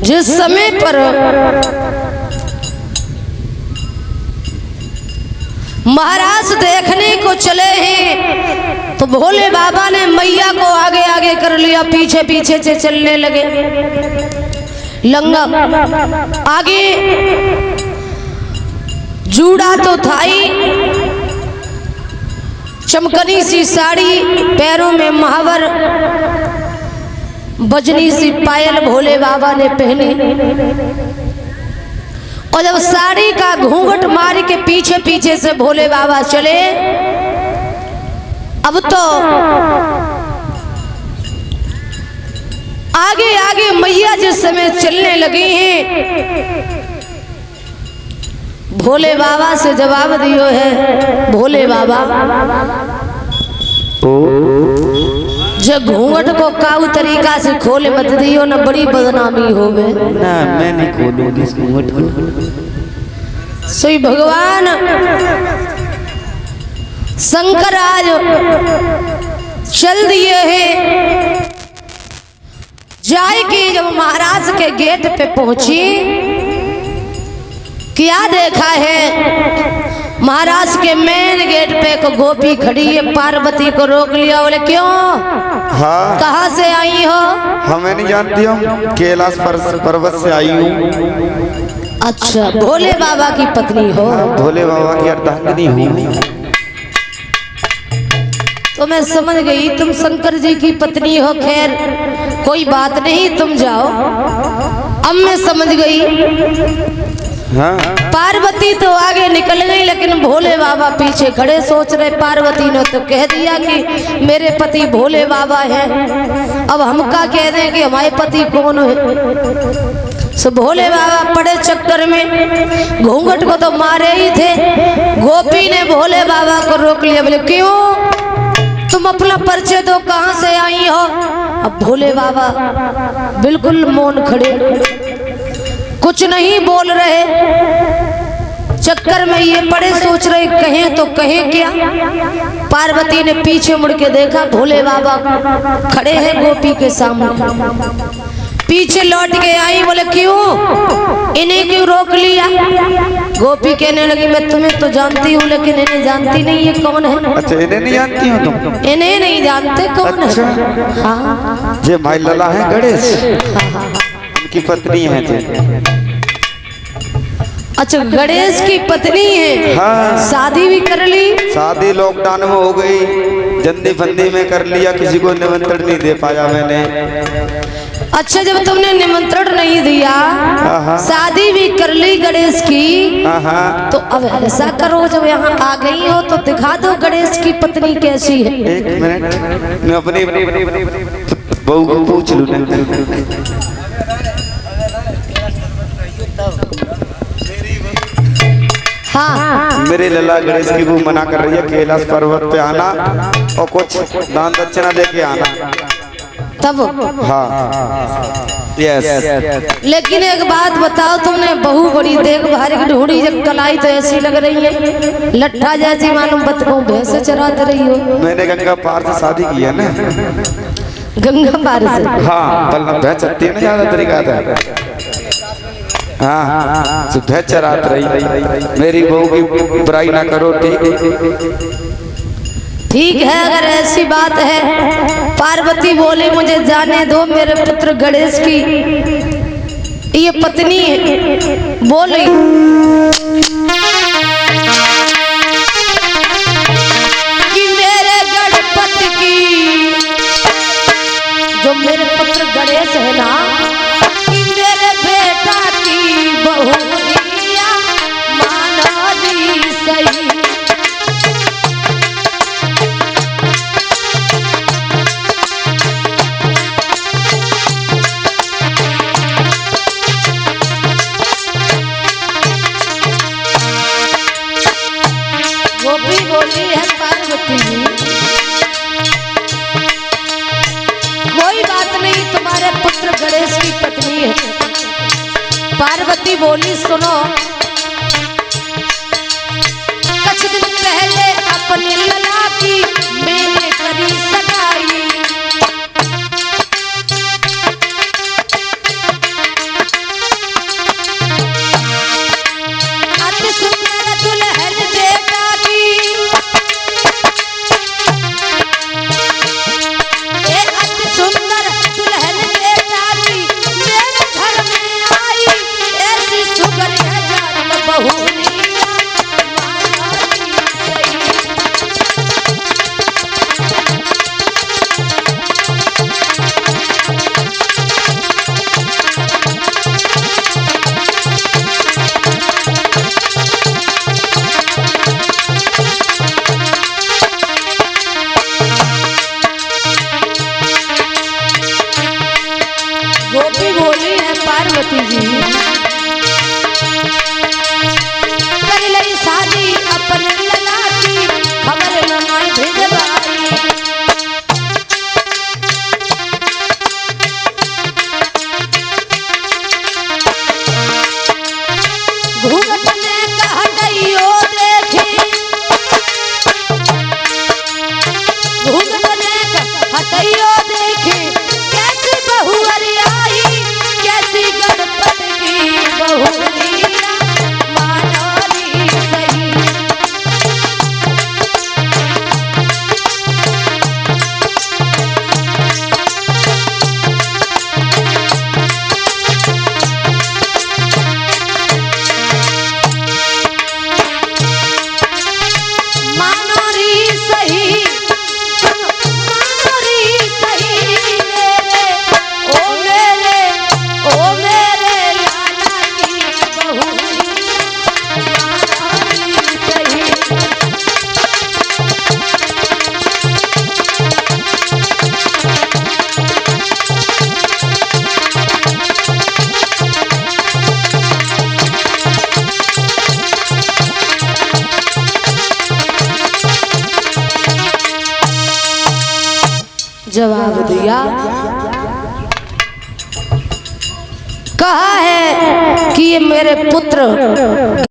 जिस समय पर महाराज देखने को चले हैं तो भोले बाबा ने मैया को आगे आगे कर लिया, पीछे पीछे से चलने लगे। लंगा आगे जूड़ा तो था ही, चमकनी सी साड़ी, पैरों में महावर, बजनी सी पायल भोले बाबा ने पहनी। और जब साड़ी का घूंघट मार के पीछे पीछे से भोले बाबा चले, अब तो आगे आगे मैया जिस समय चलने लगी हैं, भोले बाबा से जवाब दियो है, भोले बाबा जो घूंघट को काऊ तरीका से खोले मत दियो न, बड़ी बदनामी हो गए ना। मैं नहीं खोलूंगी इस घूंघट को। सोई भगवान शंकर आज चल दिए हैं। जाए कि जब महाराज के गेट पे पहुंची, क्या देखा है, महाराज के मेन गेट पे एक गोपी खड़ी है। पार्वती को रोक लिया, बोले क्यों? हाँ, कहाँ से आई हो? हमें नहीं जानती हूँ, कैलाश पर्वत से आई हूँ। अच्छा, भोले बाबा की पत्नी हो? भोले बाबा की अर्धांगिनी हूँ। तो मैं समझ गई तुम शंकर जी की पत्नी हो। खैर कोई बात नहीं, तुम जाओ। अब मैं समझ गई। हाँ। पार्वती तो आगे निकल गई, लेकिन भोले बाबा पीछे खड़े सोच रहे। पार्वती ने तो कह दिया कि मेरे पति भोले बाबा हैं, अब हम क्या कह दें कि हमारे पति कौन है। सो भोले बाबा पड़े चक्कर में, घूंघट को तो मारे ही थे। गोपी ने भोले बाबा को रोक लिया, बोले क्यों? तुम अपना परिचय दो, कहाँ से आई हो? अब भोले बाबा बिल्कुल मौन खड़े, कुछ नहीं बोल रहे। चक्कर में ये पड़े, सोच रहे कहें तो कहें क्या। पार्वती ने पीछे मुड़ के देखा, भोले बाबा खड़े हैं गोपी के सामने। पीछे लौट के आई, बोले क्यों? इन्हें क्यों रोक लिया? गोपी कहने लगी मैं तुम्हें तो जानती हूँ, लेकिन इन्हें जानती नहीं है कौन है। अच्छा, इन्हें नहीं जानती हो तुम? इन्हें नहीं जानते कौन अच्छा। है। हाँ, ये भाई लला है गणेश, उनकी पत्नी है जी। अच्छा, गणेश की पत्नी है। हाँ। शादी भी कर ली? शादी लॉकडाउन में हो गई, जल्दी फंदी में कर लिया, किसी को निमंत्रण नहीं दे पाया मैंने। अच्छा, जब तुमने निमंत्रण नहीं दिया, शादी भी कर ली गणेश की, तो अब ऐसा करो, जब यहाँ आ गई हो तो दिखा दो गणेश की पत्नी कैसी है। एक मिनट, मैं अपनी बहू को पूछ लूं। हाँ, मेरे लला गणेश की वो मना कर रही है कैलाश पर्वत पे आना और कुछ दान दक्षिणा लेके आना तब। हाँ, यस। लेकिन एक बात बताओ, तुमने बहू बड़ी देख भारी की ढूंढी, जब कलाई तो ऐसी लग रही है, लट्ठा जैसी, मालूम बतकों भैंसे चराते रही हो। मैंने गंगा पार से शादी की है ना। गंगा पार से? हाँ, पलना भैंस चलती है ना, ज्यादा तरीका था। हाँ, सुबह चरात रही। मेरी बहू की बुराई ना करो, ठीक है। अगर ऐसी बात है, पार्वती बोली मुझे जाने दो, मेरे पुत्र गणेश की ये पत्नी है। बोली कि मेरे गणपति की, जो मेरे पुत्र गणेश है ना, कि मेरे बेटा की बहू माना दी सही। गोपी बोली है पार्वती जी, कोई बात नहीं, तुम्हारे पुत्र गणेश की पत्नी है। पार्वती बोली सुनो, कुछ दिन पहले अपने लला की मैंने करी सगाई। पार्वती जी कर लई शादी अपन लला की खबर न मैं भेजबाई घूंघट ने कह गईयो देखी घूंघट ने हटैयो देखी कैसी बहू आई कैसी गणपत की बहुरिया मानोरी सही मानोरी सही मानोरी सही ओ मेरे लाला की बहुरिया मानोरी सही जवाब दिया कहा है कि ये मेरे पुत्र